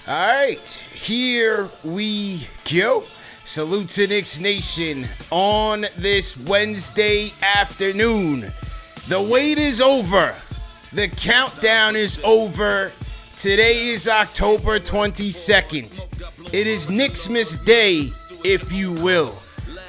All right, here we go. Salute to Knicks Nation on this Wednesday afternoon. The wait is over. The countdown is over. Today is October 22nd. It is Knicksmas Day, if you will,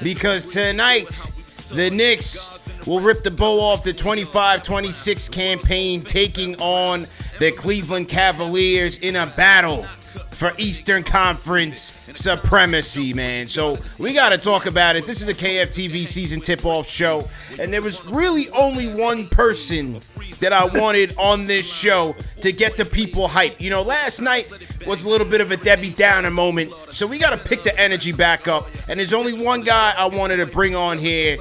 because tonight the Knicks will rip the bow off the 25-26 campaign, taking on the Cleveland Cavaliers in a battle for Eastern Conference supremacy, man. So we got to talk about it. This is a KFTV season tip-off show, and there was really only one person that I wanted on this show to get the people hyped. You know, last night was a little bit of a Debbie Downer moment, so we got to pick the energy back up, and there's only one guy I wanted to bring on here,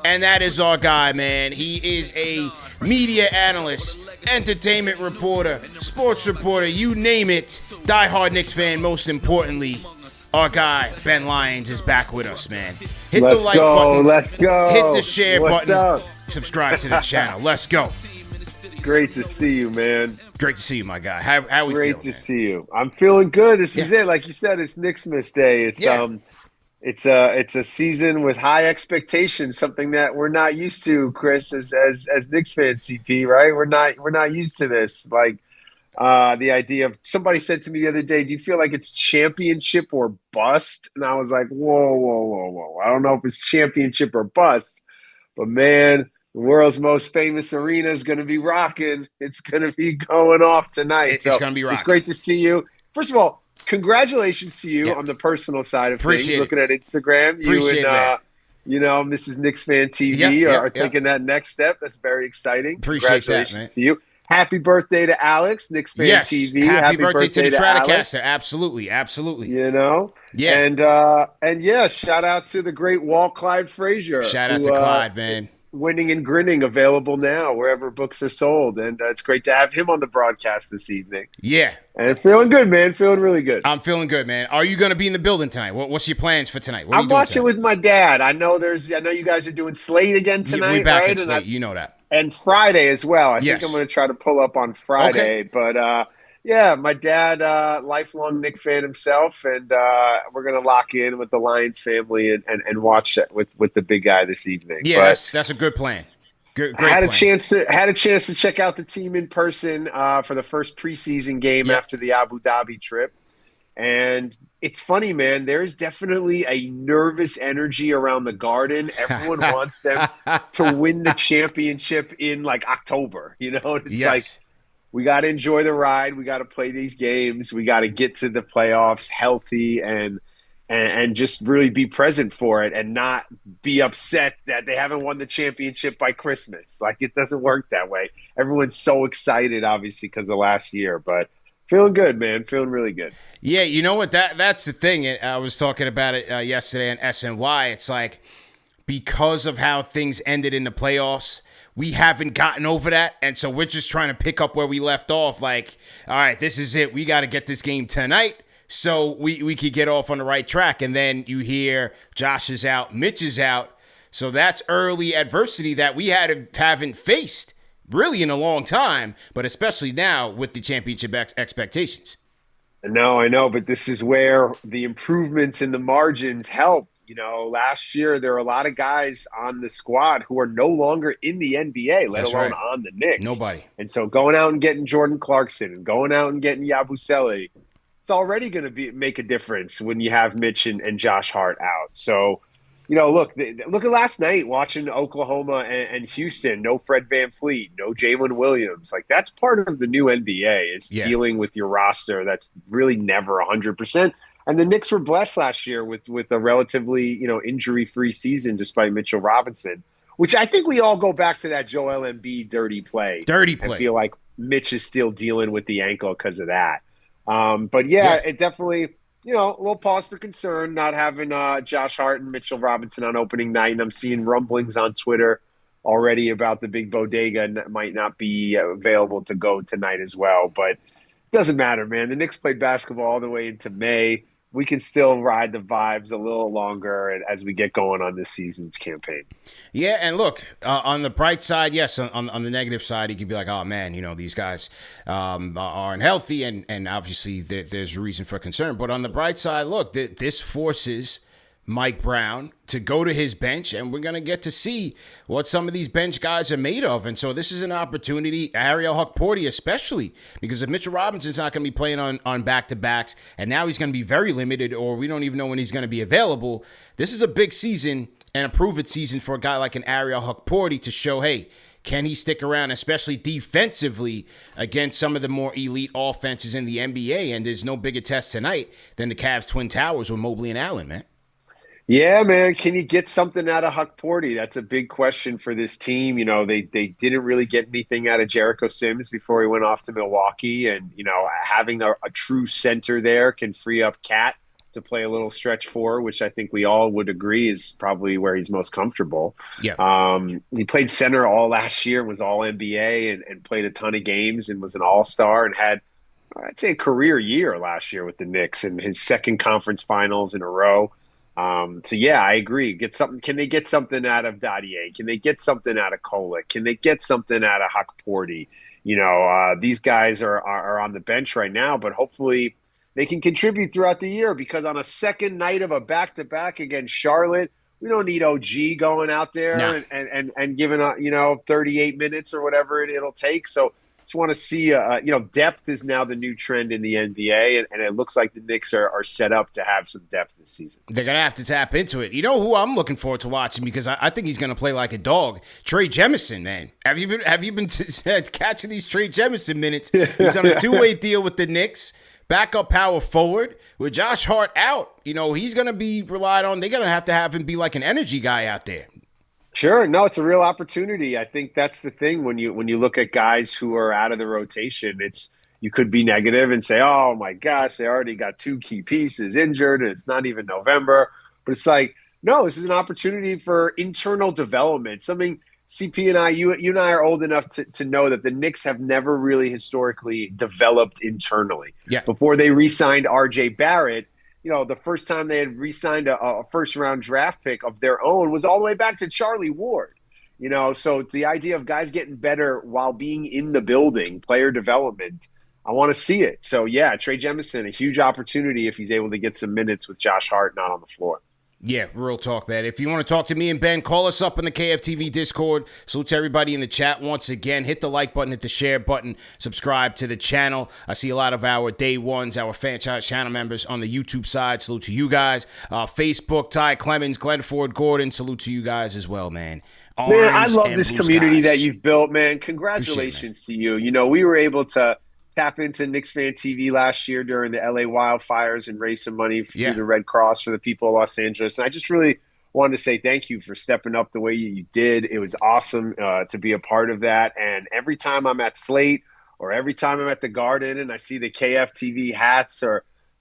and that is our guy, man. He is a media analyst, entertainment reporter, sports reporter, you name it. Diehard Knicks fan, most importantly. Our guy, Ben Lyons, is back with us, man. Hit the like button. Let's go. Hit the share What's button. Up? Subscribe to the channel. Let's go. Great to see you, man. Great to see you, my guy. How we feeling? Great to see you. I'm feeling good. This is it. Like you said, it's Knicksmas Day. It's a season with high expectations, something that we're not used to, Chris, as Knicks fans, CP, right? We're not used to this. Like the idea of somebody said to me the other day, do you feel like it's championship or bust? And I was like, whoa. I don't know if it's championship or bust, but man, the world's most famous arena is going to be rocking. It's going to be going off tonight. It's going to be rocking. It's great to see you. First of all, congratulations to you on the personal side of things. Looking at Instagram, you and Mrs. KnicksFanTV are taking that next step. That's very exciting. Congratulations to you. Happy birthday to Alex, KnicksFanTV. Yes. Happy birthday to the Stratocaster. Absolutely. You know? Yeah. And shout out to the great Walt Clyde Frazier. Shout out to Clyde, man. Winning and Grinning, available now wherever books are sold. And it's great to have him on the broadcast this evening. Yeah. And feeling good, man. Feeling really good. I'm feeling good, man. Are you going to be in the building tonight? What's your plans for tonight? I'm watching with my dad. I know you guys are doing Slate again tonight, we're back right? at Slate. You know that. And Friday as well. I think I'm going to try to pull up on Friday. Okay. But, my dad, lifelong Knick fan himself, and we're going to lock in with the Lyons family and watch it with the big guy this evening. Yeah, that's a good plan. Great I had plan. a chance to check out the team in person for the first preseason game after the Abu Dhabi trip. And it's funny, man. There's definitely a nervous energy around the Garden. Everyone wants them to win the championship in like October. You know, it's like we got to enjoy the ride. We got to play these games. We got to get to the playoffs healthy and just really be present for it and not be upset that they haven't won the championship by Christmas. Like, it doesn't work that way. Everyone's so excited, obviously, because of last year, but feeling good, man. Feeling really good. Yeah, you know what? That's the thing. I was talking about it yesterday on SNY. It's like, because of how things ended in the playoffs, we haven't gotten over that, and so we're just trying to pick up where we left off. Like, all right, this is it. We got to get this game tonight so we could get off on the right track. And then you hear Josh is out, Mitch is out. So that's early adversity that we haven't faced really in a long time, but especially now with the championship expectations. No, I know, but this is where the improvements in the margins help. You know, last year there were a lot of guys on the squad who are no longer in the NBA, let alone on the Knicks. Nobody. And so going out and getting Jordan Clarkson and going out and getting Yabusele, it's already going to make a difference when you have Mitch and Josh Hart out. So, you know, look at last night watching Oklahoma and Houston. No Fred VanVleet, no Jalen Williams. Like, that's part of the new NBA is dealing with your roster that's really never 100%. And the Knicks were blessed last year with a relatively, injury-free season despite Mitchell Robinson, which I think we all go back to that Joel Embiid dirty play. I feel like Mitch is still dealing with the ankle because of that. But it definitely, a little pause for concern not having Josh Hart and Mitchell Robinson on opening night. And I'm seeing rumblings on Twitter already about the big bodega might not be available to go tonight as well. But it doesn't matter, man. The Knicks played basketball all the way into May. we can still ride the vibes a little longer as we get going on this season's campaign. Yeah, and look, on the bright side, yes, on the negative side, you could be like, oh, man, these guys aren't healthy, and obviously there's a reason for concern. But on the bright side, look, this forces Mike Brown to go to his bench, and we're going to get to see what some of these bench guys are made of. And so this is an opportunity, Ariel Hukporti especially, because if Mitchell Robinson's not going to be playing on back-to-backs, and now he's going to be very limited, or we don't even know when he's going to be available, this is a big season and a prove-it season for a guy like an Ariel Hukporti to show, hey, can he stick around, especially defensively, against some of the more elite offenses in the NBA? And there's no bigger test tonight than the Cavs' Twin Towers with Mobley and Allen, man. Yeah, man. Can you get something out of Hukporti? That's a big question for this team. They didn't really get anything out of Jericho Sims before he went off to Milwaukee. And, having a true center there can free up Cat to play a little stretch four, which I think we all would agree is probably where he's most comfortable. Yeah. He played center all last year, was all NBA and played a ton of games and was an all-star and had, I'd say, a career year last year with the Knicks and his second conference finals in a row. So yeah, I agree. Can they get something out of Dadier? Can they get something out of Kolek? Can they get something out of Hukporti? These guys are on the bench right now, but hopefully they can contribute throughout the year, because on a second night of a back-to-back against Charlotte, we don't need OG going out there and giving 38 minutes or whatever it'll take. So just want to see, depth is now the new trend in the NBA, and it looks like the Knicks are set up to have some depth this season. They're going to have to tap into it. You know who I'm looking forward to watching, because I think he's going to play like a dog? Trey Jemison, man. Have you been catching these Trey Jemison minutes? He's on a two-way deal with the Knicks. Backup power forward with Josh Hart out. He's going to be relied on. They're going to have him be like an energy guy out there. Sure. No, it's a real opportunity. I think that's the thing when you look at guys who are out of the rotation. You could be negative and say, oh my gosh, they already got two key pieces injured and it's not even November. But it's like, no, this is an opportunity for internal development. Something CP and you and I are old enough to know that the Knicks have never really historically developed internally. Yeah. Before they re-signed RJ Barrett, the first time they had re-signed a first-round draft pick of their own was all the way back to Charlie Ward. So it's the idea of guys getting better while being in the building, player development. I want to see it. So, yeah, Trey Jemison, a huge opportunity if he's able to get some minutes with Josh Hart not on the floor. Yeah, real talk, man. If you want to talk to me and Ben, call us up in the KFTV Discord. Salute to everybody in the chat once again. Hit the like button, hit the share button, subscribe to the channel. I see a lot of our day ones, our franchise channel members on the YouTube side. Salute to you guys. Facebook, Ty Clemens, Glenn Ford, Gordon. Salute to you guys as well, man. I love this community that you've built, man. Congratulations to you. We were able to tap into KnicksFanTV last year during the LA wildfires and raise some money through the Red Cross for the people of Los Angeles. And I just really wanted to say thank you for stepping up the way you did. It was awesome to be a part of that. And every time I'm at Slate or every time I'm at the Garden and I see the KFTV hats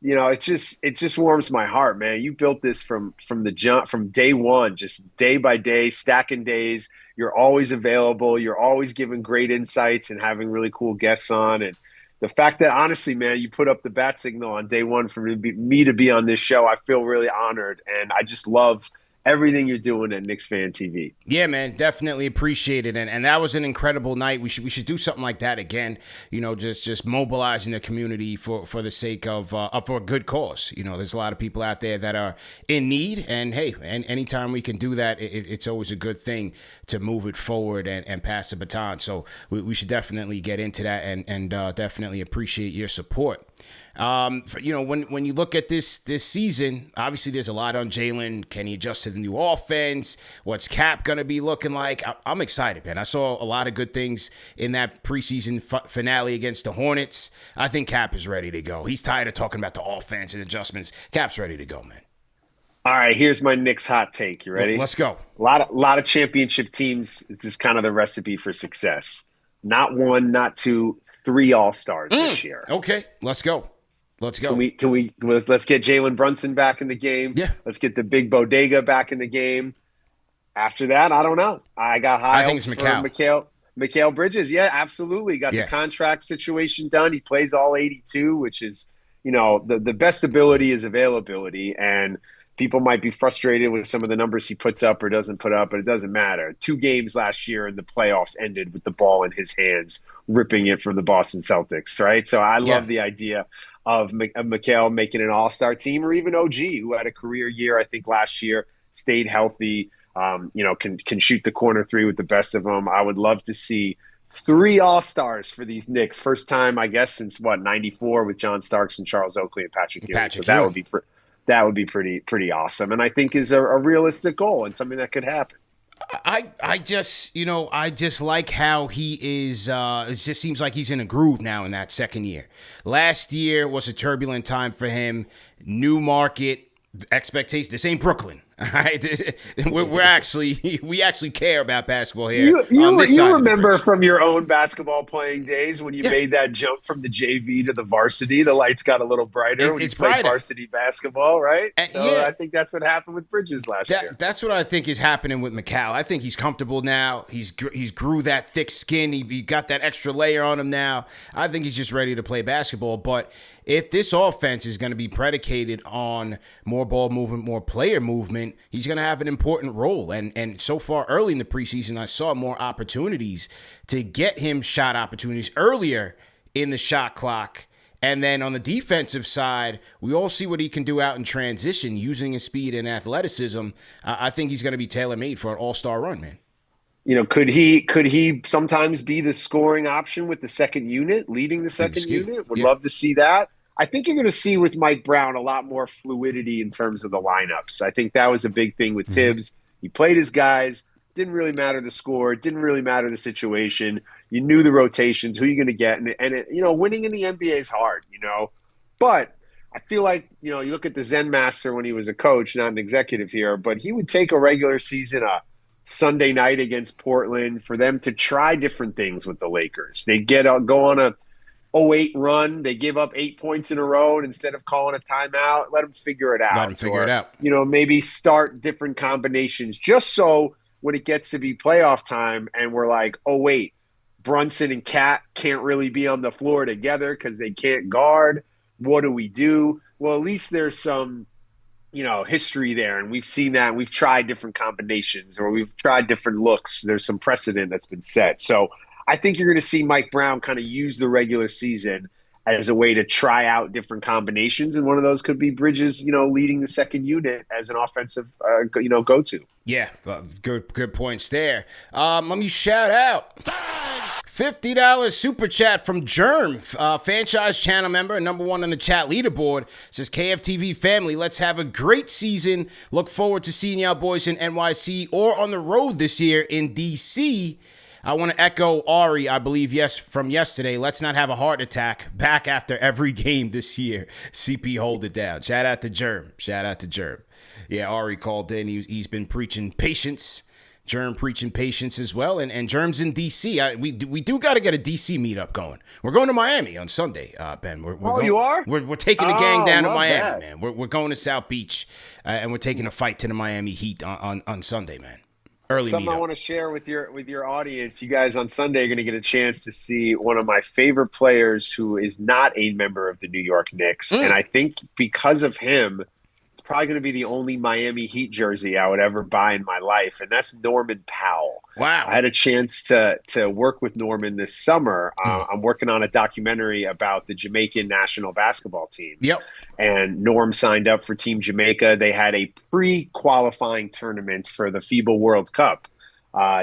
it just warms my heart, man. You built this from the jump, from day one, just day by day, stacking days. You're always available. You're always giving great insights and having really cool guests on. And the fact that, honestly, man, you put up the bat signal on day one for me to be on this show, I feel really honored. And I just love everything you're doing at KnicksFanTV. Yeah, man, definitely appreciate it. And that was an incredible night. We should do something like that again, just mobilizing the community for the sake of for a good cause. There's a lot of people out there that are in need. And, hey, and anytime we can do that, it's always a good thing to move it forward and pass the baton. So we should definitely get into that and definitely appreciate your support. When you look at this season, obviously there's a lot on Jalen. Can he adjust to the new offense? What's Cap going to be looking like? I'm excited, man. I saw a lot of good things in that preseason finale against the Hornets. I think Cap is ready to go. He's tired of talking about the offense and adjustments. Cap's ready to go, man. All right, here's my Knicks hot take. You ready? Let's go. A lot of championship teams. This is kind of the recipe for success. Not one, not two, 3 All-Stars this year. Okay, let's go. Let's go. Let's get Jalen Brunson back in the game. Yeah. Let's get the big bodega back in the game. After that, I don't know. I got high hopes for Mikal Bridges. Yeah, absolutely. Got the contract situation done. He plays all 82, which is, the best ability is availability, and people might be frustrated with some of the numbers he puts up or doesn't put up, but it doesn't matter. 2 games last year in the playoffs ended with the ball in his hands, ripping it from the Boston Celtics, right? So I Yeah. love the idea of Mikal making an all-star team, or even OG, who had a career year, I think, last year, stayed healthy, can shoot the corner three with the best of them. I would love to see 3 all-stars for these Knicks. First time, I guess, since what, 94 with John Starks and Charles Oakley and Patrick Ewing. So Patrick Ewing. that would be pretty awesome. And I think is a realistic goal and something that could happen. I just like how he is. It just seems like he's in a groove now in that second year. Last year was a turbulent time for him. New market expectations. This ain't Brooklyn. All right, we actually care about basketball here. You remember from your own basketball playing days when you made that jump from the JV to the varsity, the lights got a little brighter when you played varsity basketball, right? I think that's what happened with Bridges last year. That's what I think is happening with Mikal. I think he's comfortable now. He's grew that thick skin. He got that extra layer on him now. I think he's just ready to play basketball. But if this offense is going to be predicated on more ball movement, more player movement, he's going to have an important role. And so far early in the preseason, I saw more opportunities to get him shot opportunities earlier in the shot clock. And then on the defensive side, we all see what he can do out in transition using his speed and athleticism. I think he's going to be tailor-made for an all-star run, man. Could he sometimes be the scoring option with the second unit, leading the second unit? Would love to see that. I think you're going to see with Mike Brown a lot more fluidity in terms of the lineups. I think that was a big thing with Tibbs. He played his guys. Didn't really matter the score. Didn't really matter the situation. You knew the rotations, who you're going to get. And winning in the NBA is hard, But I feel like, you look at the Zen Master when he was a coach, not an executive here, but he would take a regular season, a Sunday night against Portland, for them to try different things with the Lakers. They'd go on a 08 run. They give up 8 points in a row, and instead of calling a timeout, let them figure it out. Maybe start different combinations just so when it gets to be playoff time and we're like, oh, wait, Brunson and Cat can't really be on the floor together because they can't guard. What do we do? Well, at least there's some, history there, and we've seen that. We've tried different combinations, or we've tried different looks. There's some precedent that's been set. So I think you're going to see Mike Brown kind of use the regular season as a way to try out different combinations, and one of those could be Bridges, leading the second unit as an offensive, go-to. Yeah, good points there. Let me shout out $50 super chat from Germ, franchise channel member, number 1 on the chat leaderboard. Says, KFTV family, let's have a great season. Look forward to seeing y'all boys in NYC or on the road this year in DC. I want to echo Ari, I believe, from yesterday. Let's not have a heart attack back after every game this year. CP, hold it down. Shout out to Germ. Yeah, Ari called in. He's been preaching patience. Germ preaching patience as well. And Germ's in D.C. We do got to get a D.C. meetup going. We're going to Miami on Sunday, Ben. You are? We're taking the gang down to Miami, that. man. We're going to South Beach, and we're taking a fight to the Miami Heat on Sunday, man. Something I want to share with your audience. You guys on Sunday are going to get a chance to see one of my favorite players who is not a member of the New York Knicks. And I think because of him, it's probably going to be the only Miami Heat jersey I would ever buy in my life. And that's Norman Powell. Wow. I had a chance to work with Norman this summer. I'm working on a documentary about the Jamaican national basketball team. Yep. And Norm signed up for Team Jamaica. They had a pre-qualifying tournament for the FIBA World Cup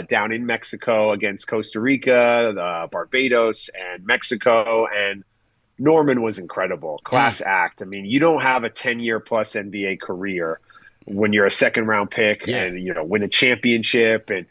down in Mexico against Costa Rica, Barbados, and Mexico. And Norman was incredible. Class act. I mean, you don't have a 10-year plus NBA career when you're a second-round pick and, win a championship and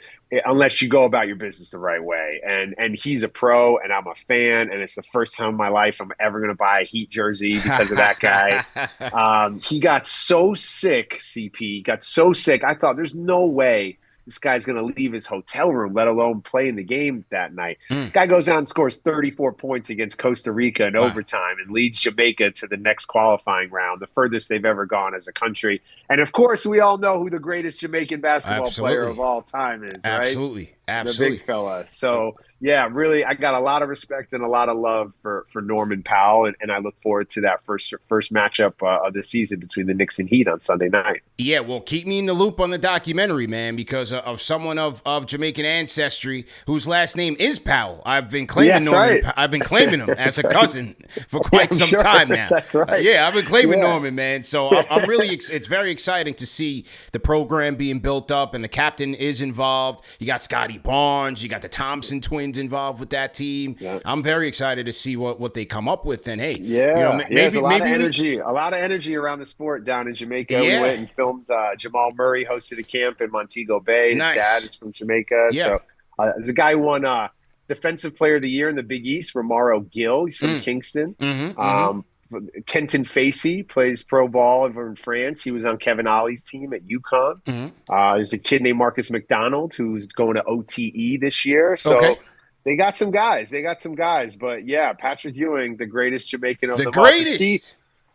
unless you go about your business the right way. And he's a pro, and I'm a fan, and it's the first time in my life I'm ever going to buy a Heat jersey because of that guy. He got so sick, CP. He got so sick. I thought there's no way this guy's going to leave his hotel room, let alone play in the game that night. Guy goes out and scores 34 points against Costa Rica in overtime and leads Jamaica to the next qualifying round, the furthest they've ever gone as a country. And, of course, we all know who the greatest Jamaican basketball player of all time is, right? the big Absolutely. fella. So yeah, really, I got a lot of respect and a lot of love for Norman Powell, and I look forward to that first matchup of the season between the Knicks and Heat on Sunday night. Yeah, well, keep me in the loop on the documentary, man, because of someone of Jamaican ancestry whose last name is Powell. I've been claiming Yes, right. I've been claiming him as a right. cousin for quite some sure. time now. That's right. Yeah, I've been claiming Yeah. Norman, man. So I'm really it's very exciting to see the program being built up, and the captain is involved. You got Scotty Barnes, you got the Thompson twins involved with that team. Yeah. I'm very excited to see what they come up with. And hey, Yeah, there's a lot of maybe a lot of energy around the sport down in Jamaica. Yeah. We went and filmed. Jamal Murray hosted a camp in Montego Bay. His Nice. dad is from Jamaica. Yeah. So there's a guy who won Defensive Player of the Year in the Big East, Romaro Gill. He's from Kingston. Kenton Facey plays pro ball over in France. He was on Kevin Ollie's team at UConn. There's a kid named Marcus McDonald who's going to OTE this year. So they got some guys. But yeah, Patrick Ewing, the greatest Jamaican of them all.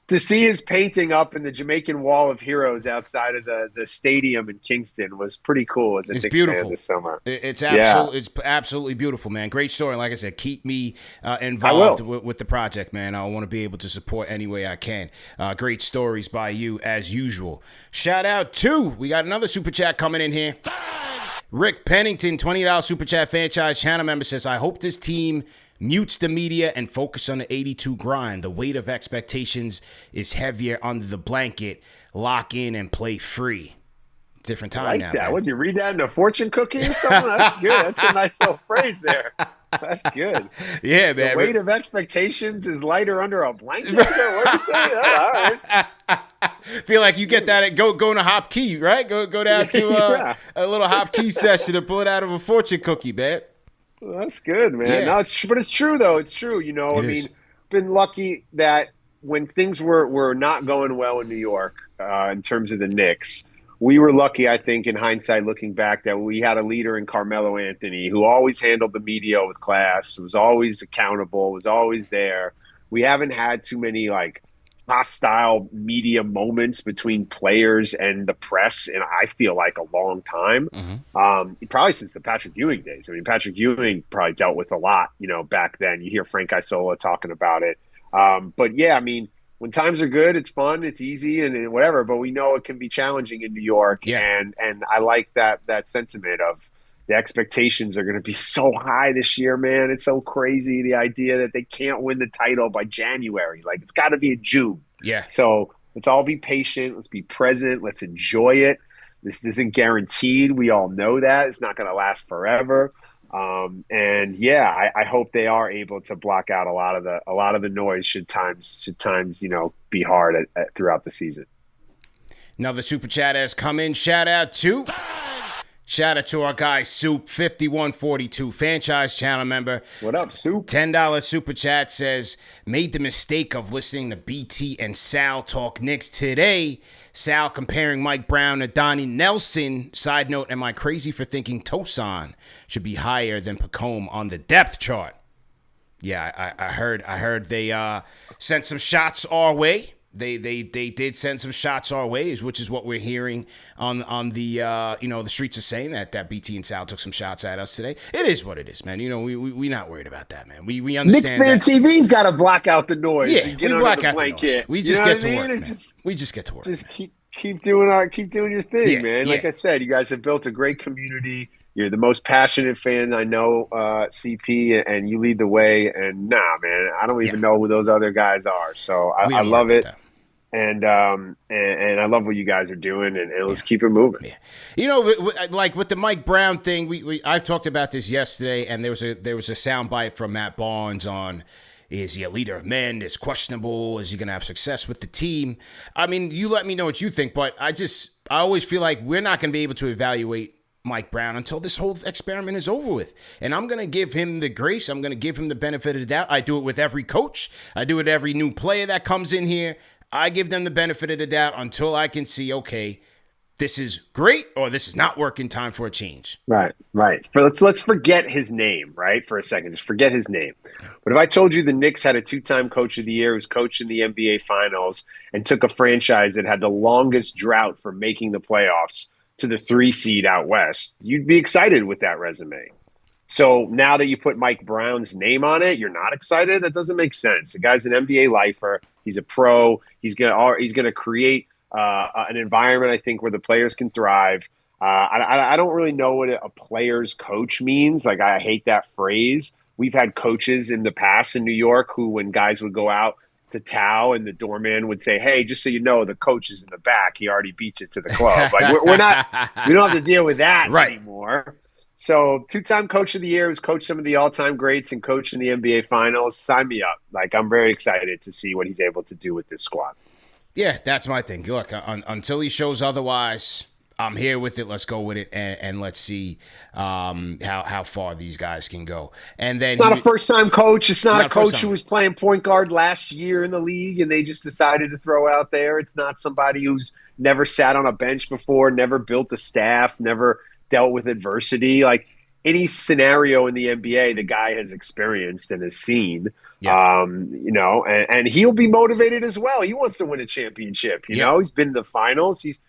To see his painting up in the Jamaican Wall of Heroes outside of the stadium in Kingston was pretty cool as a Knicks fan this summer. It's absolutely beautiful, man. Great story. Like I said, keep me involved with the project, man. I want to be able to support any way I can. Great stories by you as usual. Shout out to, we got another super chat coming in here. Rick Pennington, $20 super chat franchise channel member says, I hope this team mutes the media and focus on the 82 grind. The weight of expectations is heavier under the blanket. Lock in and play free. Different time like now. That. Man. Would you read that in a fortune cookie or something? That's good. That's a nice little phrase there. That's good. Yeah, man. The weight of expectations is lighter under a blanket. What do you say? Oh, all right. Feel like you get that at go to Hop Key, right? Go down to a little Hop Key session and pull it out of a fortune cookie, man. Well, that's good, man. Yeah. No, but it's true though. It's true. You know, been lucky that when things were not going well in New York, in terms of the Knicks, we were lucky, I think, in hindsight, looking back, that we had a leader in Carmelo Anthony who always handled the media with class, was always accountable, was always there. We haven't had too many hostile media moments between players and the press in, I feel like, a long time. Probably since the Patrick Ewing days. I mean, Patrick Ewing probably dealt with a lot, back then. You hear Frank Isola talking about it. But yeah, I mean, when times are good, it's fun, it's easy and whatever, but we know it can be challenging in New York. Yeah. And I like that sentiment of the expectations are going to be so high this year, man. It's so crazy, the idea that they can't win the title by January. Like, it's got to be in June. Yeah. So let's all be patient. Let's be present. Let's enjoy it. This isn't guaranteed. We all know that. It's not going to last forever. And yeah, I hope they are able to block out a lot of the noise should times be hard throughout the season. Another super chat has come in. Shout out to our guy Soup 5142, franchise channel member. What up, Soup? $10 super chat says, made the mistake of listening to BT and Sal talk Knicks today. Sal comparing Mike Brown to Donnie Nelson. Side note, am I crazy for thinking Tosan should be higher than Pacome on the depth chart? Yeah, I heard they sent some shots our way. They did send some shots our ways, which is what we're hearing on the the streets are saying that BT and Sal took some shots at us today. It is what it is, man. We not worried about that, man. We understand. KnicksFanTV's got to block out the noise. Yeah, and get we block out the blanket. noise. We just get to work, man. Just, we just get to work. Just keep doing your thing, Yeah, man. Like I said, you guys have built a great community. You're the most passionate fan I know, CP, and you lead the way. And man, I don't even know who those other guys are. So I love it. And I love what you guys are doing, and let's keep it moving. Yeah. Like with the Mike Brown thing, I've talked about this yesterday, and there was a soundbite from Matt Barnes on, is he a leader of men? It's questionable. Is he going to have success with the team? I mean, you let me know what you think, but I always feel like we're not going to be able to evaluate Mike Brown until this whole experiment is over with. And I'm going to give him the grace. I'm going to give him the benefit of the doubt. I do it with every coach. I do it with every new player that comes in here. I give them the benefit of the doubt until I can see, okay, this is great or this is not working, time for a change. Right. Let's forget his name, right, for a second. Just forget his name. But if I told you the Knicks had a 2-time coach of the year who's coached in the NBA Finals and took a franchise that had the longest drought for making the playoffs to the 3 seed out west, you'd be excited with that resume. So now that you put Mike Brown's name on it, you're not excited? That doesn't make sense. The guy's an NBA lifer. He's a pro. He's gonna create an environment, I think, where the players can thrive. I don't really know what a player's coach means. Like, I hate that phrase. We've had coaches in the past in New York who, when guys would go out to Tao and the doorman would say, "Hey, just so you know, the coach is in the back. He already beat you to the club." Like, we don't have to deal with that anymore. So, 2-time coach of the year, who's coached some of the all-time greats and coached in the NBA Finals. Sign me up. Like, I'm very excited to see what he's able to do with this squad. Yeah, that's my thing. Look, until he shows otherwise, I'm here with it. Let's go with it, and let's see how far these guys can go. And then it's not a first-time coach. It's not a coach who was playing point guard last year in the league, and they just decided to throw out there. It's not somebody who's never sat on a bench before, never built a staff, never dealt with adversity. Like, any scenario in the NBA, the guy has experienced and has seen. Yeah. And he'll be motivated as well. He wants to win a championship. You know, he's been in the finals. He's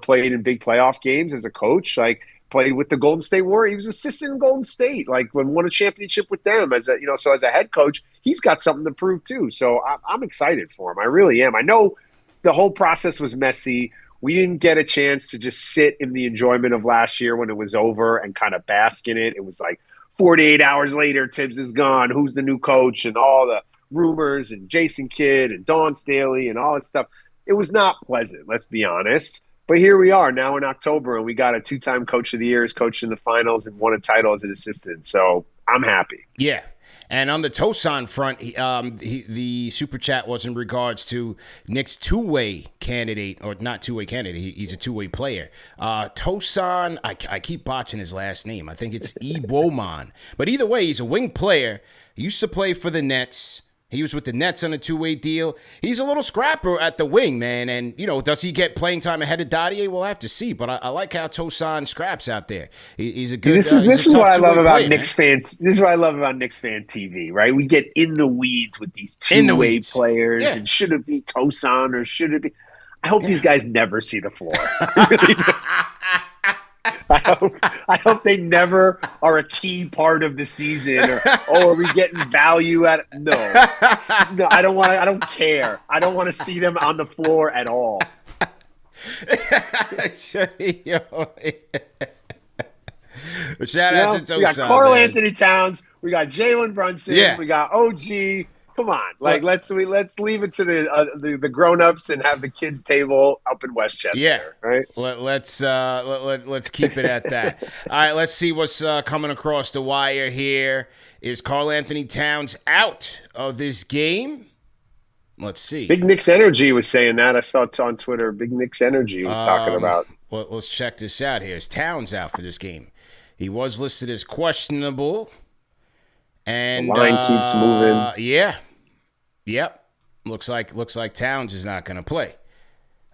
played in big playoff games as a coach. Like, played with the Golden State Warriors. He was assistant in Golden State. Like, won a championship with them so as a head coach, he's got something to prove too. So I'm excited for him. I really am. I know the whole process was messy. We didn't get a chance to just sit in the enjoyment of last year when it was over and kind of bask in it. It was like 48 hours later, Tibbs is gone. Who's the new coach? And all the rumors and Jason Kidd and Dawn Staley and all that stuff. It was not pleasant, let's be honest. But here we are now in October, and we got a 2-time coach of the year, coach in the finals, and won a title as an assistant. So I'm happy. Yeah. And on the Tosan front, the super chat was in regards to Knicks' two-way candidate, or not two-way candidate. He's a two-way player. Tosan, I keep botching his last name. I think it's Eboman. But either way, he's a wing player. He used to play for the Nets. He was with the Nets on a two-way deal. He's a little scrapper at the wing, man. And, does he get playing time ahead of Dadier? We'll have to see. But I like how Tosan scraps out there. He's a good. This is what I love about Knicks fans. This is what I love about KnicksFanTV, right? We get in the weeds with these two-way players, and should it be Tosan or should it be? I hope these guys never see the floor. I hope they never are a key part of the season, or are we getting value at it? No, I don't want. I don't care. I don't want to see them on the floor at all. Shout out to Tosan. We got Karl-Anthony Towns. We got Jalen Brunson. Yeah. We got OG. Come on, let's leave it to the grown-ups and have the kids table up in Westchester. Yeah, right. Let's keep it at that. All right, let's see what's coming across the wire here. Is Karl-Anthony Towns out of this game? Let's see. Big Knicks Energy was saying that. I saw it on Twitter. Big Knicks Energy was talking about. Well, let's check this out here. Is Towns out for this game? He was listed as questionable. And the line keeps moving. Yeah. Yep. Looks like Towns is not going to play.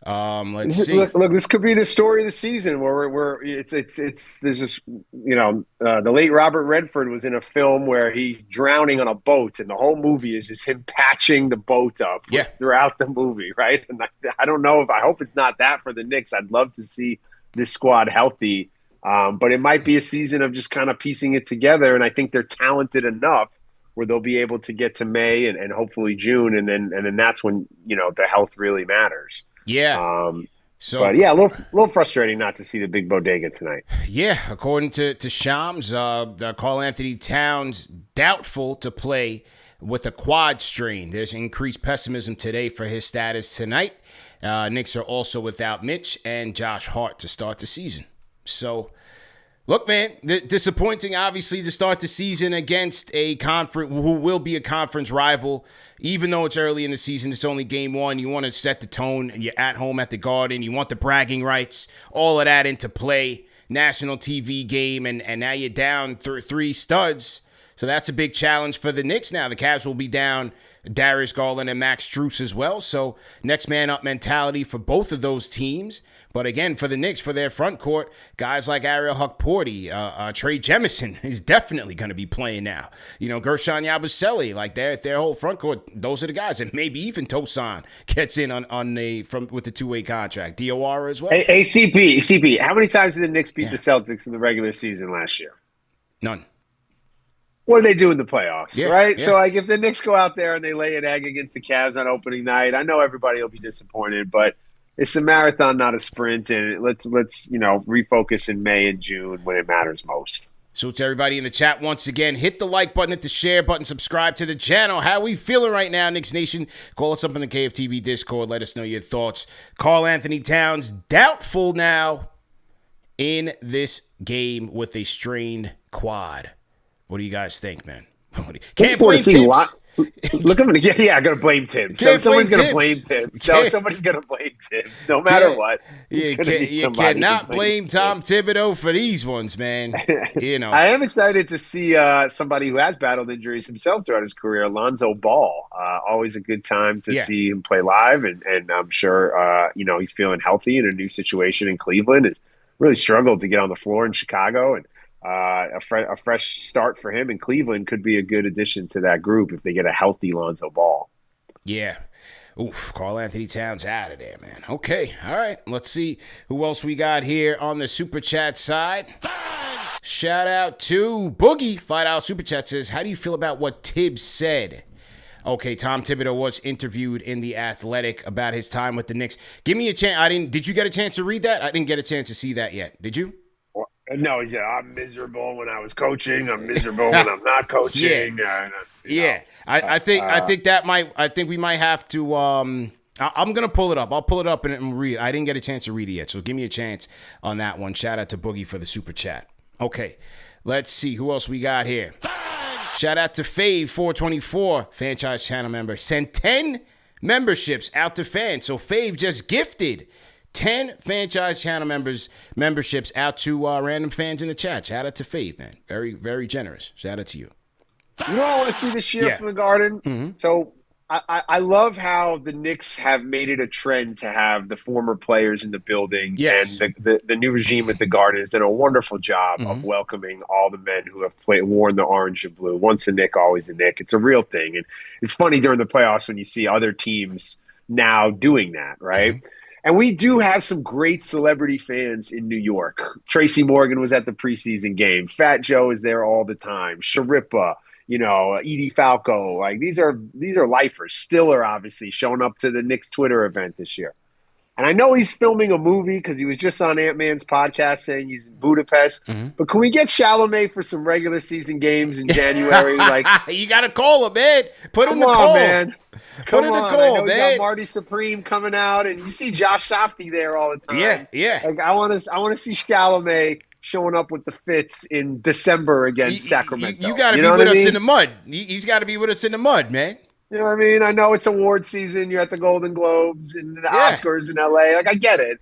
Let's see. Look, this could be the story of the season where it's there's this, the late Robert Redford was in a film where he's drowning on a boat, and the whole movie is just him patching the boat up throughout the movie, right? And I don't know I hope it's not that for the Knicks. I'd love to see this squad healthy. But it might be a season of just kind of piecing it together, and I think they're talented enough where they'll be able to get to May and hopefully June, and then that's when the health really matters. Yeah. But yeah, a little frustrating not to see the big bodega tonight. Yeah, according to Shams, Karl-Anthony Towns doubtful to play with a quad strain. There's increased pessimism today for his status tonight. Knicks are also without Mitch and Josh Hart to start the season. So, look, man, disappointing, obviously, to start the season against a conference who will be a conference rival. Even though it's early in the season, it's only game one. You want to set the tone, and you're at home at the Garden. You want the bragging rights, all of that into play. National TV game, and now you're down 3 studs. So that's a big challenge for the Knicks now. The Cavs will be down Darius Garland and Max Strus as well. So next man up mentality for both of those teams. But again, for the Knicks, for their front court, guys like Ariel Hukporti, Trey Jemison is definitely going to be playing now. Gershon Yabusele, like their whole front court, those are the guys. And maybe even Tosan gets in with the two-way contract. DOR as well. Hey, CP, how many times did the Knicks beat the Celtics in the regular season last year? None. What do they do in the playoffs, right? Yeah. So, if the Knicks go out there and they lay an egg against the Cavs on opening night, I know everybody will be disappointed, but it's a marathon, not a sprint, and let's refocus in May and June when it matters most. So to everybody in the chat, once again, hit the like button, hit the share button, subscribe to the channel. How are we feeling right now, Knicks Nation? Call us up in the KFTV Discord. Let us know your thoughts. Karl-Anthony Towns, doubtful now in this game with a strained quad. What do you guys think, man? Can't blame Tibbs. Look at him again. Yeah, I'm going to blame Tibbs. So someone's going to blame Tibbs. So somebody's going to blame Tibbs, no matter what. You cannot blame Tom Thibodeau for these ones, man. I am excited to see somebody who has battled injuries himself throughout his career, Lonzo Ball. Always a good time to see him play live, and I'm sure he's feeling healthy in a new situation in Cleveland. Has really struggled to get on the floor in Chicago, and a fresh start for him in Cleveland could be a good addition to that group if they get a healthy Lonzo Ball. Yeah. Oof, Karl-Anthony Towns out of there, man. Okay, all right. Let's see who else we got here on the Super Chat side. Shout out to Boogie. $5 Super Chat says, how do you feel about what Tibbs said? Okay, Tom Thibodeau was interviewed in The Athletic about his time with the Knicks. Give me a chance. Did you get a chance to read that? I didn't get a chance to see that yet. Did you? No, he said, I'm miserable when I was coaching. I'm miserable when I'm not coaching. I think we might have to, I'm going to pull it up. I'll pull it up and read it. I didn't get a chance to read it yet, so give me a chance on that one. Shout out to Boogie for the super chat. Okay, let's see who else we got here. Shout out to Fave424, franchise channel member. Sent 10 memberships out to fans. So Fave just gifted 10 franchise channel memberships out to random fans in the chat. Shout out to Faith, man. Very, very generous. Shout out to you. You know what I want to see this year from the Garden? Mm-hmm. So I love how the Knicks have made it a trend to have the former players in the building. Yes. And the new regime at the Garden has done a wonderful job of welcoming all the men who have worn the orange and blue. Once a Knick, always a Knick. It's a real thing. And it's funny during the playoffs when you see other teams now doing that, right? Mm-hmm. And we do have some great celebrity fans in New York. Tracy Morgan was at the preseason game. Fat Joe is there all the time. Sharippa, Edie Falco. Like these are lifers. Stiller, obviously, showing up to the Knicks Twitter event this year. And I know he's filming a movie because he was just on Ant-Man's podcast saying he's in Budapest. Mm-hmm. But can we get Chalamet for some regular season games in January? You got to call him, man. Put in the call, call, man. Come on, I know man. You got Marty Supreme coming out, and you see Josh Safdie there all the time. Yeah. Like I want to see Chalamet showing up with the fits in December against Sacramento. You got to be with us in the mud. He's got to be with us in the mud, man. You know what I mean? I know it's award season. You're at the Golden Globes and the Oscars in LA. Like I get it,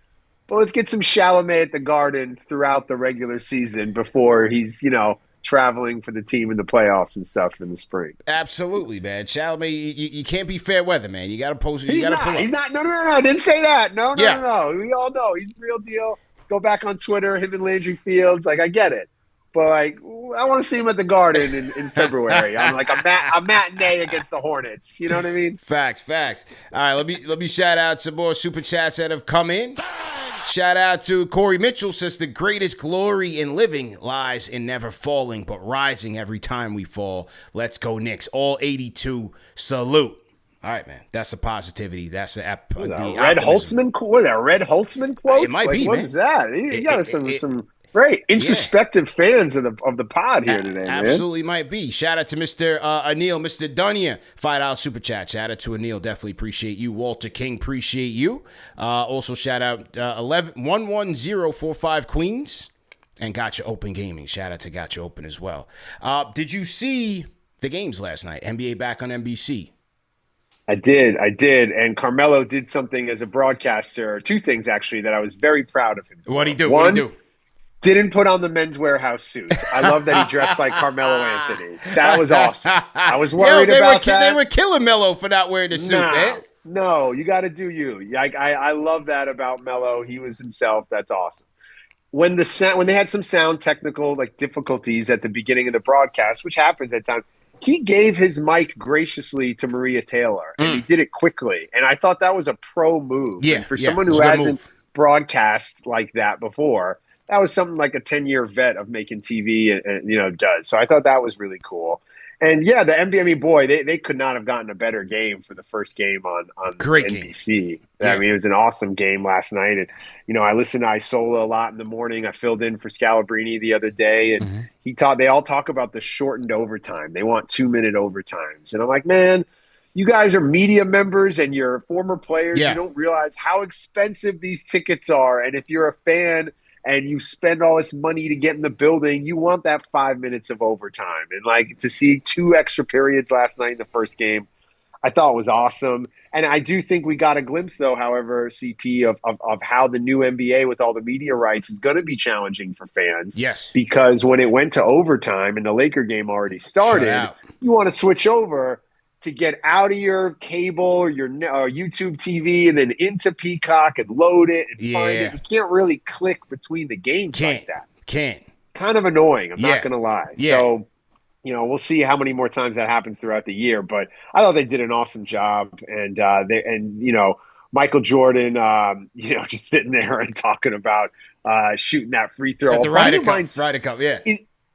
but let's get some Chalamet at the Garden throughout the regular season before he's traveling for the team in the playoffs and stuff in the spring. Absolutely, man. Chalamet, you can't be fair weather, man. You got to post. He's not. No. I didn't say that. No. We all know he's the real deal. Go back on Twitter, him and Landry Fields. Like I get it, but I want to see him at the Garden in February. I'm like a matinee against the Hornets. You know what I mean? Facts. All right, let me shout out some more super chats that have come in. Shout out to Corey Mitchell, says the greatest glory in living lies in never falling, but rising every time we fall. Let's go Knicks. All 82. Salute. All right, man. That's the positivity. That's the Red Holtzman quote. Red Holtzman quote. It might be. What man. Is that? You got some great introspective fans of the pod here today, man. Absolutely might be. Shout out to Mr. Anil, Mr. Dunya, $5 super chat. Shout out to Anil. Definitely appreciate you. Walter King, appreciate you. Also shout out 11045 Queens and Gotcha Open Gaming. Shout out to Gotcha Open as well. Did you see the games last night? NBA back on NBC. I did. And Carmelo did something as a broadcaster, two things actually that I was very proud of him. What'd he do? One, Didn't put on the Men's Warehouse suit. I love that he dressed like Carmelo Anthony. That was awesome. I was worried about that. They were killing Melo for not wearing the suit, man. No, you got to do you. I love that about Melo. He was himself. That's awesome. When they had some sound technical difficulties at the beginning of the broadcast, which happens at times, he gave his mic graciously to Maria Taylor, and he did it quickly. And I thought that was a pro move. Yeah, and for someone who hasn't broadcast like that before, that was something like a 10-year vet of making TV and does. So I thought that was really cool. And yeah, the NBA, I mean, boy, they could not have gotten a better game for the first game on Great NBC. Game. Yeah. I mean, it was an awesome game last night. And, I listened to Isola a lot in the morning. I filled in for Scalabrini the other day, and they all talk about the shortened overtime. They want 2-minute overtimes. And I'm like, man, you guys are media members and you're former players. Yeah. You don't realize how expensive these tickets are. And if you're a fan and you spend all this money to get in the building, you want that 5 minutes of overtime. And to see 2 extra periods last night in the first game, I thought was awesome. And I do think we got a glimpse, though, however, CP, of how the new NBA with all the media rights is going to be challenging for fans. Yes. Because when it went to overtime and the Laker game already started, you want to switch over to get out of your cable or your YouTube TV and then into Peacock and load it and find it. You can't really click between the games like that. Kind of annoying, I'm not going to lie. Yeah. So, we'll see how many more times that happens throughout the year. But I thought they did an awesome job. And, Michael Jordan, just sitting there and talking about shooting that free throw. At the Ryder Cup, yeah.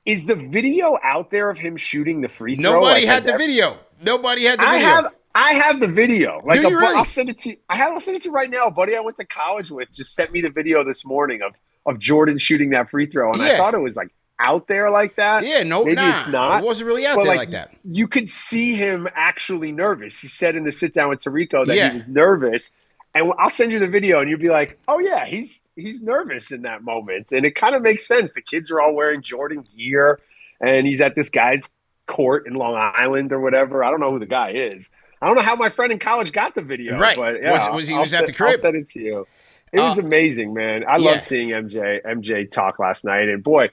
Is the video out there of him shooting the free throw? Nobody had the video. I have the video. Do you really? I'll send it to you. I'll send it to you right now. A buddy I went to college with just sent me the video this morning of Jordan shooting that free throw. And I thought it was out there like that. Yeah, maybe it's not. It wasn't really out there like that. You could see him actually nervous. He said in the sit down with Tarico that he was nervous. And I'll send you the video and you'll be like, oh yeah, he's nervous in that moment. And it kind of makes sense. The kids are all wearing Jordan gear and he's at this guy's court in Long Island or whatever. I don't know who the guy is. I don't know how my friend in college got the video. Right. But yeah, was he at the crib? I'll send it to you. It was amazing, man. I love seeing MJ talk last night. And boy,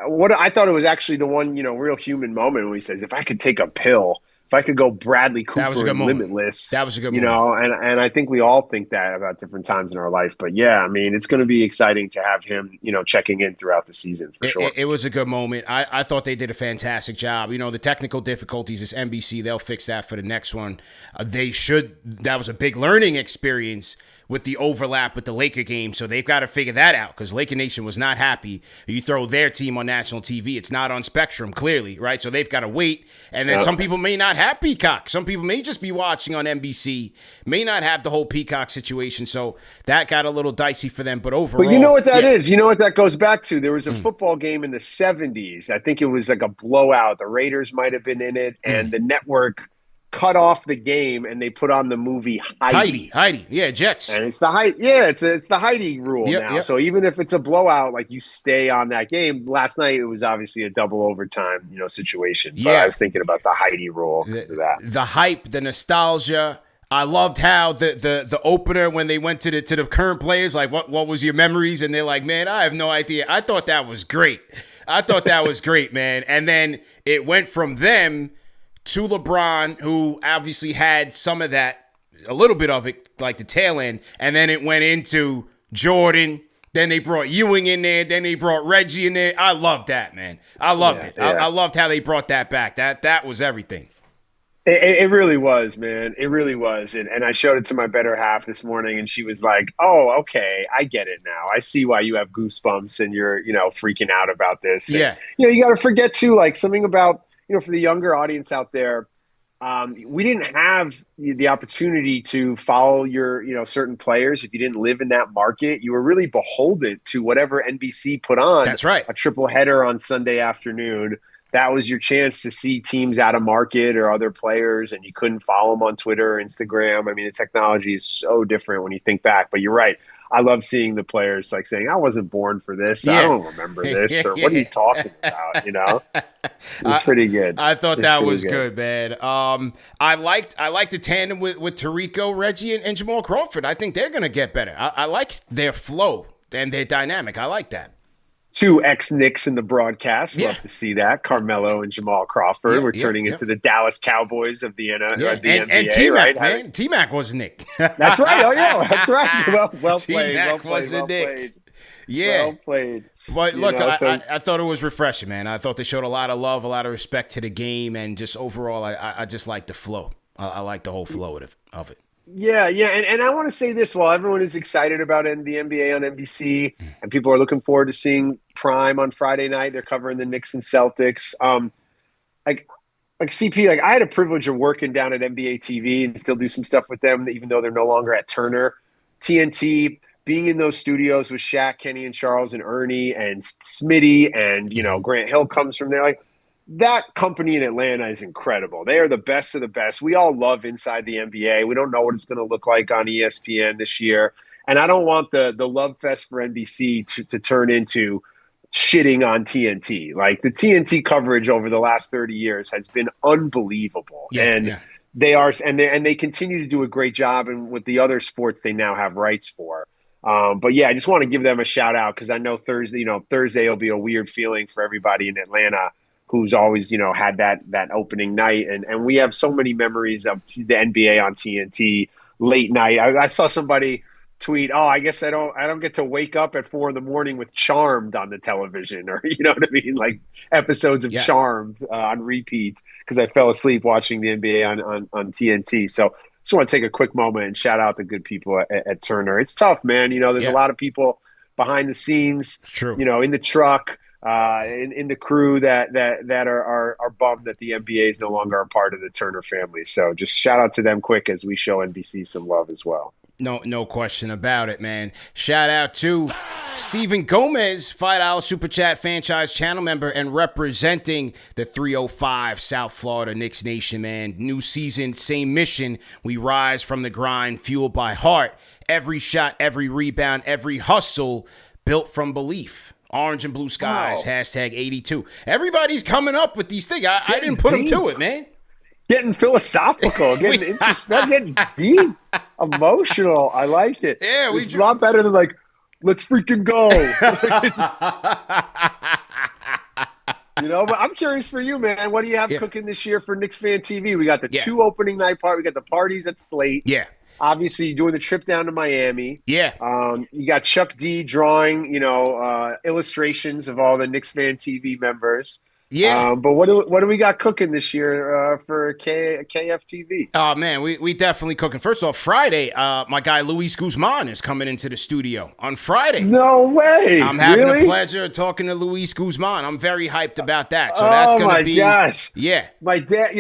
what I thought it was actually the one, real human moment when he says, if I could take a pill, if I could go Bradley Cooper and Limitless. That was a good moment. And I think we all think that about different times in our life. But yeah, I mean, it's going to be exciting to have him, checking in throughout the season for sure. It was a good moment. I thought they did a fantastic job. The technical difficulties is NBC. They'll fix that for the next one. That was a big learning experience with the overlap with the Laker game. So they've got to figure that out because Laker Nation was not happy. You throw their team on national TV. It's not on Spectrum, clearly, right? So they've got to wait. And then some people may not have Peacock. Some people may just be watching on NBC, may not have the whole Peacock situation. So that got a little dicey for them. But overall. But you know what that is? You know what that goes back to? There was a football game in the 70s. I think it was like a blowout. The Raiders might have been in it. And the network cut off the game and they put on the movie Heidi. Yeah, Jets. And it's the Heidi. Yeah, it's the Heidi rule now. Yep. So even if it's a blowout, you stay on that game. Last night it was obviously a double overtime, situation. But I was thinking about the Heidi rule. The hype, the nostalgia. I loved how the opener when they went to the current players, what was your memories? And they're like, man, I have no idea. I thought that was great. Man. And then it went from them to LeBron, who obviously had some of that, a little bit of it, like the tail end, and then it went into Jordan. Then they brought Ewing in there. Then they brought Reggie in there. I loved that, man. I loved it. I loved how they brought that back. That was everything. It really was, man. It really was. And I showed it to my better half this morning, and she was like, oh, okay, I get it now. I see why you have goosebumps and you're, freaking out about this. And, you got to forget, too, something about, for the younger audience out there, we didn't have the opportunity to follow your, certain players. If you didn't live in that market, you were really beholden to whatever NBC put on. That's right. A triple header on Sunday afternoon. That was your chance to see teams out of market or other players, and you couldn't follow them on Twitter or Instagram. I mean, the technology is so different when you think back, but you're right. I love seeing the players saying, I wasn't born for this. I don't remember this. Or what are you talking about? It's pretty good. I thought that was good, man. I liked the tandem with Tarico, Reggie, and Jamal Crawford. I think they're going to get better. I like their flow and their dynamic. I like that. Two ex-Knicks in the broadcast. Yeah. Love to see that. Carmelo and Jamal Crawford. Yeah, We're yeah, turning yeah. into the Dallas Cowboys of the Yeah, the and NBA, right? T-Mac, man. T-Mac was Nick. That's right. Oh yeah, that's right. Well played. Well T-Mac played. was a Well Nick. played. Yeah. Well played. But You look, know, so I thought it was refreshing, man. I thought they showed a lot of love, a lot of respect to the game, and just overall, I just like the flow. I like the whole flow of it. yeah, yeah, and I want to say this: while everyone is excited about the NBA on NBC, and people are looking forward to seeing Prime on Friday night, they're covering the Knicks and Celtics. Like CP, like I had a privilege of working down at NBA TV and still do some stuff with them, even though they're no longer at Turner. TNT, being in those studios with Shaq, Kenny, and Charles, and Ernie, and Smitty, and Grant Hill comes from there. Like that company in Atlanta is incredible. They are the best of the best. We all love Inside the NBA. We don't know what it's going to look like on ESPN this year, and I don't want the love fest for NBC to turn into shitting on TNT. Like the TNT coverage over the last 30 years has been unbelievable. They continue to do a great job, and with the other sports they now have rights for. But yeah, I just want to give them a shout out because I know Thursday will be a weird feeling for everybody in Atlanta who's always, had that opening night. And we have so many memories of the NBA on TNT late night. I saw somebody tweet, "Oh, I guess I don't get to wake up at 4 a.m. with Charmed on the television," or you know what I mean, like episodes of Charmed on repeat because I fell asleep watching the NBA on TNT. So just want to take a quick moment and shout out the good people at Turner. It's tough, man. There's a lot of people behind the scenes, True. in the truck, in the crew that are bummed that the NBA is no longer a part of the Turner family. So just shout out to them quick as we show NBC some love as well. No question about it, man. Shout out to Steven Gomez, $5 Super Chat franchise channel member and representing the 305 South Florida Knicks Nation, man. New season, same mission. We rise from the grind, fueled by heart. Every shot, every rebound, every hustle, built from belief. Orange and blue skies, hashtag 82. Everybody's coming up with these things. I didn't put them to it, man. Getting philosophical, getting introspective, getting deep, emotional. I like it. Yeah, it's a lot better than like, let's freaking go. But I'm curious for you, man. What do you have cooking this year for Knicks Fan TV? We got the 2 opening night party. We got the parties at Slate. Yeah. Obviously, you're doing the trip down to Miami. Yeah. You got Chuck D drawing, illustrations of all the Knicks Fan TV members. Yeah. But what do we got cooking this year for KFTV? Oh, man, we definitely cooking. First off, Friday, my guy Luis Guzman is coming into the studio on Friday. No way. I'm having the pleasure of talking to Luis Guzman. I'm very hyped about that. So that's going to be. Oh, my gosh. Yeah. My dad,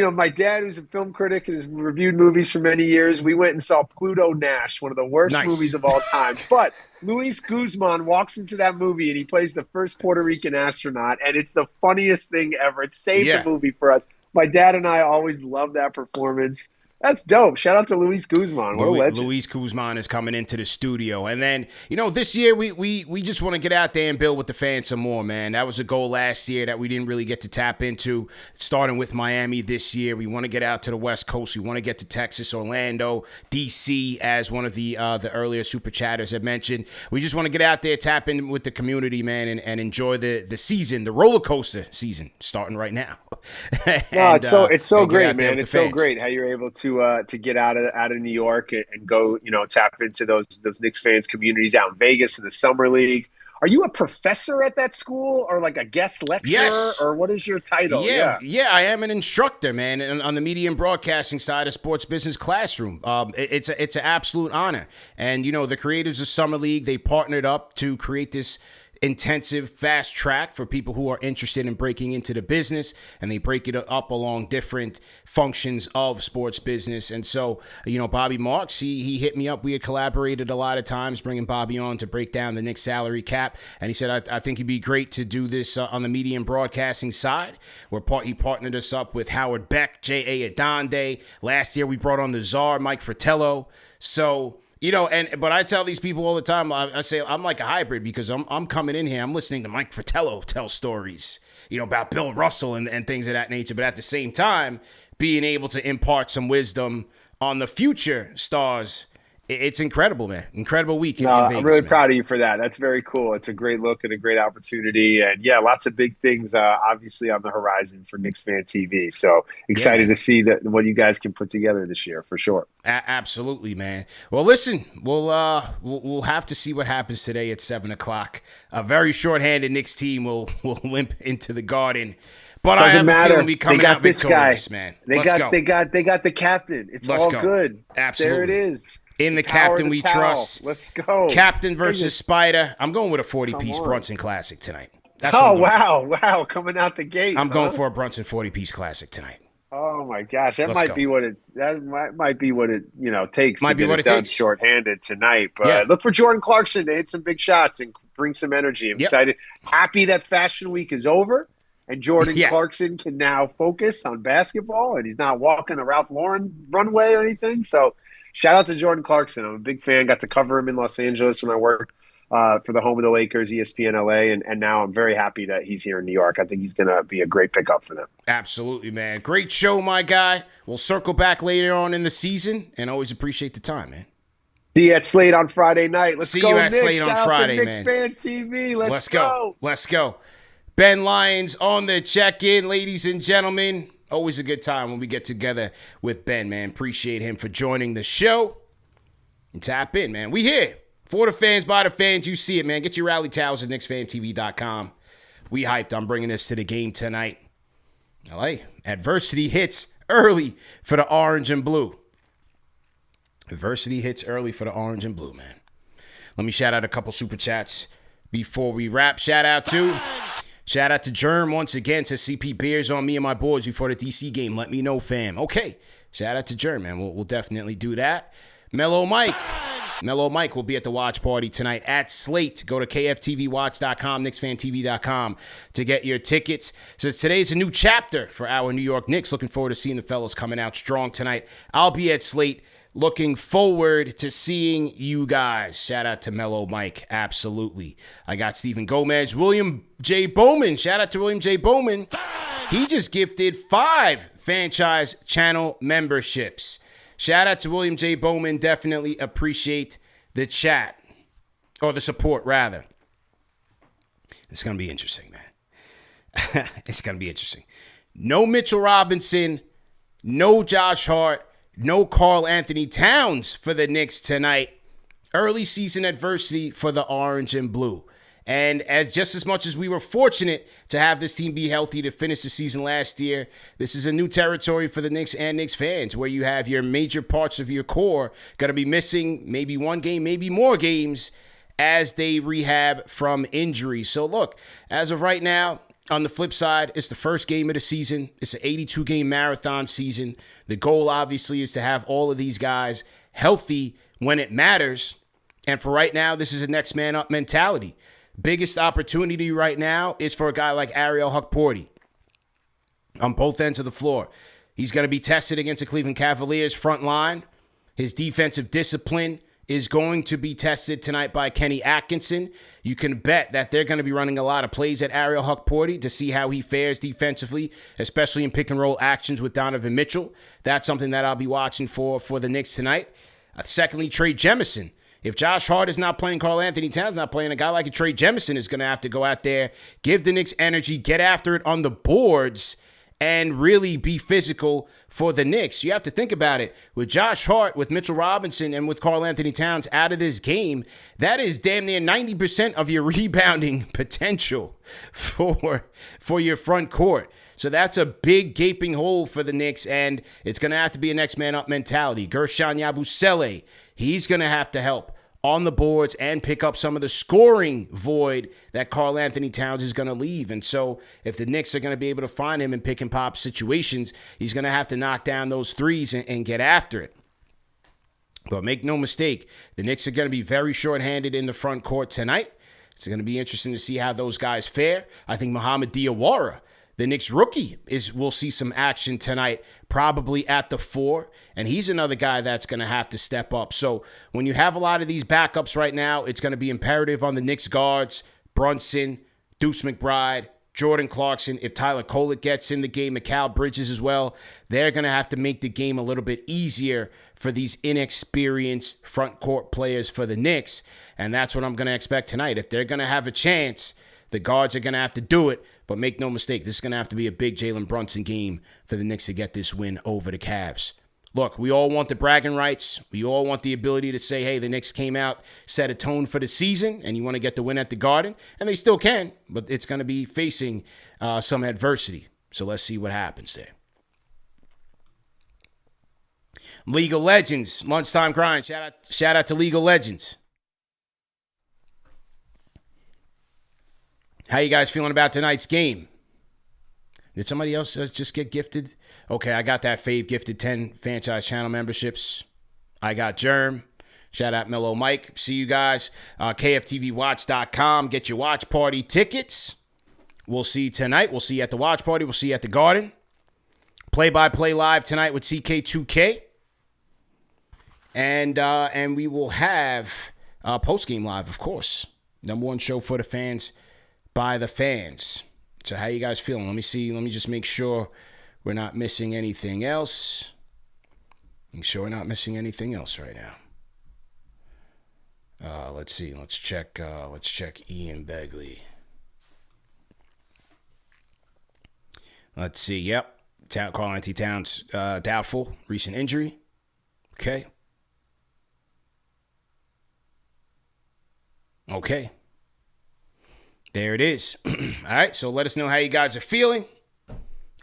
who's a film critic and has reviewed movies for many years, we went and saw Pluto Nash, one of the worst movies of all time. But Luis Guzman walks into that movie and he plays the first Puerto Rican astronaut, and it's the funniest thing ever. It saved the movie for us. My dad and I always loved that performance. That's dope. Shout out to Luis Guzman. What a legend. Luis Guzman is coming into the studio. And then, this year we just want to get out there and build with the fans some more, man. That was a goal last year that we didn't really get to tap into, starting with Miami this year. We want to get out to the West Coast. We want to get to Texas, Orlando, D.C., as one of the earlier super chatters had mentioned. We just want to get out there, tap in with the community, man, and enjoy the season, the roller coaster season, starting right now. It's so great, man. It's so great how you're able to get out of New York and go, tap into those Knicks fans communities out in Vegas in the summer league. Are you a professor at that school or like a guest lecturer? Yes. Or what is your title? Yeah, I am an instructor, man, on the media and broadcasting side of Sports Business Classroom. It's an absolute honor. And, the creators of Summer League, they partnered up to create this intensive fast track for people who are interested in breaking into the business, and they break it up along different functions of sports business. And so, Bobby Marks, he hit me up. We had collaborated a lot of times, bringing Bobby on to break down the Knicks salary cap. And he said, I think it'd be great to do this on the media and broadcasting side. He partnered us up with Howard Beck, J.A. Adonde. Last year, we brought on the Czar, Mike Fratello. So, but I tell these people all the time, I say I'm like a hybrid because I'm coming in here, I'm listening to Mike Fratello tell stories, about Bill Russell and things of that nature. But at the same time, being able to impart some wisdom on the future stars It's incredible, man. Incredible week in No, Vegas, I'm really man. proud of you for that. That's very cool. It's a great look and a great opportunity. And yeah, lots of big things obviously on the horizon for Knicks Fan TV. So Yeah, excited man. to see what you guys can put together this year for sure. Absolutely, man. Well, listen, we'll have to see what happens today at 7:00. A very shorthanded Knicks team will limp into the Garden. But I Doesn't have a feeling matter. we They coming got out this guy. victorious, man. Let's go. They got the captain. It's Let's all go. good. Absolutely. There it is. In the Power of captain the we towel. trust. Let's go. Captain versus Spider. I'm going with a 40-piece on. Brunson Classic tonight. That's what Oh I'm going for. wow, coming out the gate. I'm going for a Brunson 40-piece Classic tonight. Oh my gosh, that Let's might go. be what it takes Might to be get what it it done takes. shorthanded tonight. But Yeah. look for Jordan Clarkson to hit some big shots and bring some energy. I'm Yep. excited, happy that Fashion Week is over, and Jordan Yeah. Clarkson can now focus on basketball, and he's not walking a Ralph Lauren runway or anything. So, shout out to Jordan Clarkson. I'm a big fan. Got to cover him in Los Angeles when I worked for the home of the Lakers, ESPN LA, and now I'm very happy that he's here in New York. I think he's going to be a great pickup for them. Absolutely, man. Great show, my guy. We'll circle back later on in the season, and always appreciate the time, man. See you at Slate on Friday night. Let's See go, you at Knicks. Slate on Shout out Friday, to man. Knicks Fan TV. Let's go. Let's go. Ben Lyons on the check-in, ladies and gentlemen. Always a good time when we get together with Ben, man. Appreciate him for joining the show. And tap in, man. We here. For the fans, by the fans, you see it, man. Get your rally towels at KnicksFanTV.com. We hyped on bringing this to the game tonight. LA, adversity hits early for the orange and blue. Adversity hits early for the orange and blue, man. Let me shout out a couple super chats before we wrap. Shout out to Germ once again. Says CP beers on me and my boys before the DC game. Let me know, fam. Okay. Shout out to Germ, man. We'll definitely do that. Mellow Mike will be at the watch party tonight at Slate. Go to KFTVWatch.com, KnicksFanTV.com to get your tickets. Says today's a new chapter for our New York Knicks. Looking forward to seeing the fellas coming out strong tonight. I'll be at Slate. Looking forward to seeing you guys. Shout out to Mellow Mike. Absolutely. I got Stephen Gomez. William J. Bowman. Shout out to William J. Bowman. He just gifted 5 franchise channel memberships. Shout out to William J. Bowman. Definitely appreciate the chat. Or the support, rather. It's going to be interesting, man. It's going to be interesting. No Mitchell Robinson. No Josh Hart. No Karl-Anthony Towns for the Knicks tonight. Early season adversity for the orange and blue. And as much as we were fortunate to have this team be healthy to finish the season last year, this is a new territory for the Knicks and Knicks fans where you have your major parts of your core going to be missing maybe one game, maybe more games as they rehab from injury. So look, as of right now, on the flip side, it's the first game of the season. It's an 82-game marathon season. The goal, obviously, is to have all of these guys healthy when it matters. And for right now, this is a next man up mentality. Biggest opportunity right now is for a guy like Ariel Hukporti on both ends of the floor. He's going to be tested against the Cleveland Cavaliers front line. His defensive discipline is going to be tested tonight by Kenny Atkinson. You can bet that they're going to be running a lot of plays at Ariel Hukporti to see how he fares defensively, especially in pick and roll actions with Donovan Mitchell. That's something that I'll be watching for the Knicks tonight. Secondly, Trey Jemison. If Josh Hart is not playing, Karl-Anthony Towns not playing, a guy like a Trey Jemison is going to have to go out there, give the Knicks energy, get after it on the boards, and really be physical for the Knicks. You have to think about it. With Josh Hart, with Mitchell Robinson, and with Karl-Anthony Towns out of this game, that is damn near 90% of your rebounding potential for your front court. So that's a big gaping hole for the Knicks, and it's going to have to be a next man up mentality. Gershon Yabusele, he's going to have to help on the boards and pick up some of the scoring void that Karl-Anthony Towns is going to leave. And so if the Knicks are going to be able to find him in pick and pop situations, he's going to have to knock down those threes and get after it. But make no mistake, the Knicks are going to be very shorthanded in the front court tonight. It's going to be interesting to see how those guys fare. I think Mohamed Diawara, the Knicks rookie, will see some action tonight, probably at the 4, and he's another guy that's going to have to step up. So when you have a lot of these backups right now, it's going to be imperative on the Knicks guards, Brunson, Deuce McBride, Jordan Clarkson, if Tyler Kolek gets in the game, Mikal Bridges as well, they're going to have to make the game a little bit easier for these inexperienced front court players for the Knicks. And that's what I'm going to expect tonight. If they're going to have a chance, the guards are going to have to do it. But make no mistake, this is going to have to be a big Jalen Brunson game for the Knicks to get this win over the Cavs. Look, we all want the bragging rights. We all want the ability to say, hey, the Knicks came out, set a tone for the season, and you want to get the win at the Garden. And they still can, but it's going to be facing some adversity. So let's see what happens there. League of Legends, lunchtime grind. Shout out to League of Legends. How you guys feeling about tonight's game? Did somebody else just get gifted? Okay, I got that fave gifted 10 franchise channel memberships. I got Germ. Shout out Mellow Mike. See you guys. KFTVWatch.com. Get your watch party tickets. We'll see you tonight. We'll see you at the watch party. We'll see you at the Garden. Play-by-play live tonight with CK2K. And we will have post-game live, of course. Number one show for the fans by the fans. So how you guys feeling? Let me see. Let me just make sure we're not missing anything else. Make sure we're not missing anything else right now. Let's see. Let's check Ian Begley. Let's see. Yep. Karl-Anthony Towns doubtful. Recent injury. Okay. Okay. There it is. All right, so let us know how you guys are feeling,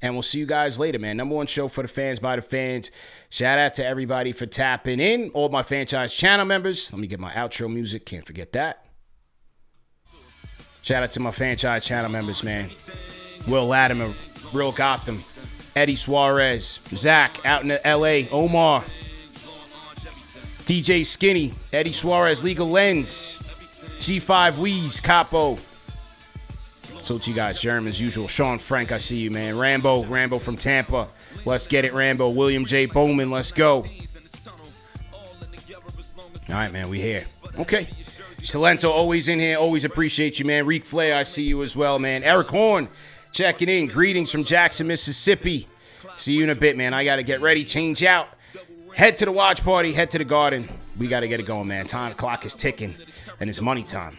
and we'll see you guys later, man. Number one show for the fans by the fans. Shout out to everybody for tapping in, all my franchise channel members. Let me get my outro music. Can't forget that. Shout out to my franchise channel members, man. Will Latimer, Real Gotham, Eddie Suarez, Zach out in L.A., Omar, DJ Skinny, Eddie Suarez, Legal Lens, G5 Weez, Capo. So to you guys, Jeremy, as usual. Sean Frank, I see you, man. Rambo from Tampa. Let's get it, Rambo. William J. Bowman, let's go. All right, man, we here. Okay. Salento, always in here. Always appreciate you, man. Reek Flair, I see you as well, man. Eric Horn, checking in. Greetings from Jackson, Mississippi. See you in a bit, man. I got to get ready, change out. Head to the watch party, head to the Garden. We got to get it going, man. Time clock is ticking, and it's money time.